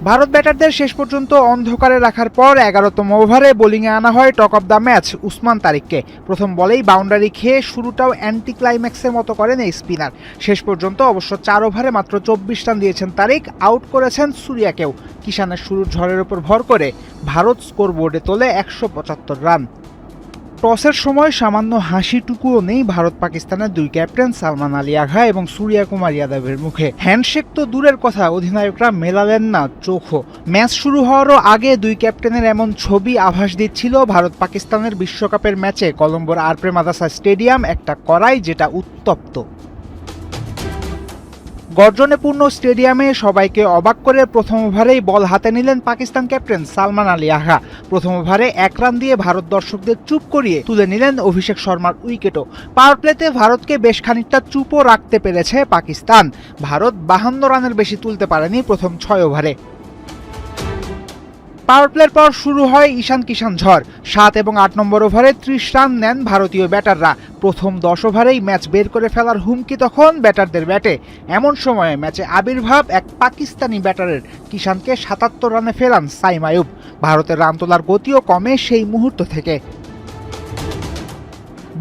ভারত ব্যাটারদের শেষ পর্যন্ত অন্ধকারে রাখার পর ১১তম ওভারে বোলিংয়ে আনা হয় talk of the match Usman তারিককে। প্রথম বলেই বাউন্ডারি খেয়ে শুরুটাও অ্যান্টি ক্লাইম্যাক্সের মতো করেন এই স্পিনার। শেষ পর্যন্ত অবশ্য ৪ ওভারে মাত্র ২৪ রান দিয়েছেন তারিক, আউট করেছেন সুরিয়াকেও। কিষানের শুরুর ঝড়ের উপর ভর করে ভারত স্কোরবোর্ডে তোলে ১৭৫ রান। টসের সময় সামান্য হাসিটুকুও নেই ভারত পাকিস্তানের দুই ক্যাপ্টেন সালমান আলী আঘা এবং সূর্যা কুমার যাদবের মুখে। হ্যান্ডশেক তো দূরের কথা, অধিনায়করা মেলালেন না চোখও। ম্যাচ শুরু হওয়ারও আগে দুই ক্যাপ্টেনের এমন ছবি আভাস দিচ্ছিল ভারত পাকিস্তানের বিশ্বকাপের ম্যাচে কলম্বোর আর প্রেমাদাসা স্টেডিয়াম একটা কড়াই যেটা উত্তপ্ত। গর্জনে পূর্ণ স্টেডিয়ামে সবাইকে অবাক করে প্রথম ওভারেই বল হাতে নিলেন পাকিস্তান ক্যাপ্টেন সালমান আলী আঘা। প্রথম ওভারে ১ রান দিয়ে ভারত দর্শকদের চুপ করিয়ে তুলে নিলেন অভিষেক শর্মার উইকেটও। পাওয়ার প্লেতে ভারতকে বেশ খানিকটা চুপও রাখতে পেরেছে পাকিস্তান। ভারত ৫২ রানের বেশি তুলতে পারেনি প্রথম ৬ ওভারে। পাওয়ার প্লের পর শুরু হয় ঈশান কিষান ঝড়। ৭ এবং ৮ নম্বর ওভারে ৩০ রান নেন ভারতীয় ব্যাটাররা। প্রথম ১০ ওভারেই ম্যাচ বের করে ফেলার হুমকি তখন ব্যাটারদের ব্যাটে। এমন সময়ে ম্যাচে আবির্ভাব এক পাকিস্তানি ব্যাটারের। কিষানকে ৭৭ রানে ফেরান সাইম আইয়ুব। ভারতের রান তোলার গতিও কমে সেই মুহূর্ত থেকে।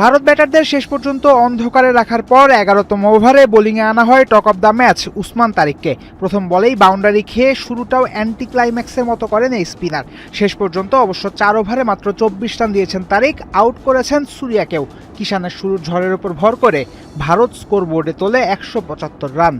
ভারত ব্যাটারদের শেষ পর্যন্ত অন্ধকারে রাখার পর ১১তম ওভারে বোলিংয়ে আনা হয় talk of the match Usman তারিককে। প্রথম বলেই বাউন্ডারি খেয়ে শুরুটাও অ্যান্টি ক্লাইম্যাক্সের মতো করেন এই স্পিনার। শেষ পর্যন্ত অবশ্য ৪ ওভারে মাত্র ২৪ রান দিয়েছেন তারিক, আউট করেছেন সুরিয়াকেও। কিষানের শুরুর ঝড়ের উপর ভর করে ভারত স্কোরবোর্ডে তোলে ১৭৫ রান।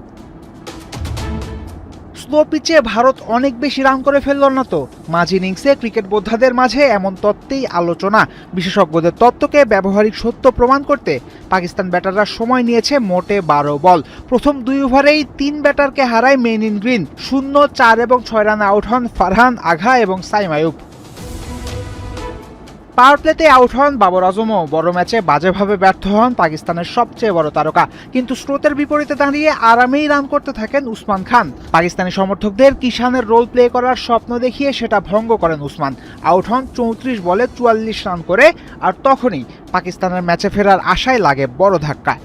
স্লো পিচে ভারত অনেক বেশি রান করে ফেলল না তো? মাঝ ইনিংসে ক্রিকেট বোদ্ধাদের মাঝে এমন তত্ত্বেই আলোচনা। বিশেষজ্ঞদের তত্ত্বকে ব্যবহারিক সত্য প্রমাণ করতে পাকিস্তান ব্যাটাররা সময় নিয়েছে মোটে ১২ বল। প্রথম ২ ওভারেই ৩ ব্যাটারকে হারায় মেইন ইন গ্রিন। ০, ৪ এবং ৬ রানে আউট হন ফারহান, আঘা এবং সাইম আইয়ুব। পাওয়ার প্লেতে আউট হন বাবর আজমও। বড় ম্যাচে বাজেভাবে ব্যর্থ হন পাকিস্তানের সবচেয়ে বড় তারকা। কিন্তু স্রোতের বিপরীতে দাঁড়িয়ে আরামেই রান করতে থাকেন উসমান খান। পাকিস্তানি সমর্থকদের কিষানের রোল প্লে করার স্বপ্ন দেখিয়ে সেটা ভঙ্গ করেন উসমান। আউট হন ৩৪ বলে ৪৪ রান করে। আর তখনই পাকিস্তানের ম্যাচে ফেরার আশায় লাগে বড় ধাক্কা।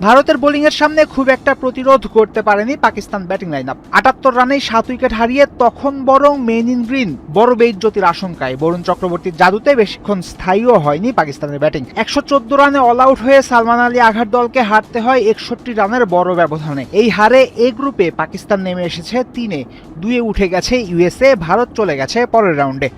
ভারতের বোলিংয়ের সামনে খুব একটা প্রতিরোধ করতে পারেনি Pakistan batting line up. ৭৮ রানেই ৭ wicket হারিয়ে তখন বরং মেইন ইন গ্রিন বড় বেইজ্জতির আশঙ্কায়। বরুণ চক্রবর্তীর জাদুতে বেশিক্ষণ স্থায়ীও হয়নি পাকিস্তানের ব্যাটিং। ১১৪ রানে অল আউট হয়ে সালমান আলী আঘার দলকে হারতে হয় ৬১ রানের বড় ব্যবধানে। এই হারে এ গ্রুপে পাকিস্তান নেমে এসেছে ৩-এ, ২-এ উঠে গেছে ইউএসএ। ভারত চলে গেছে পরের রাউন্ডে।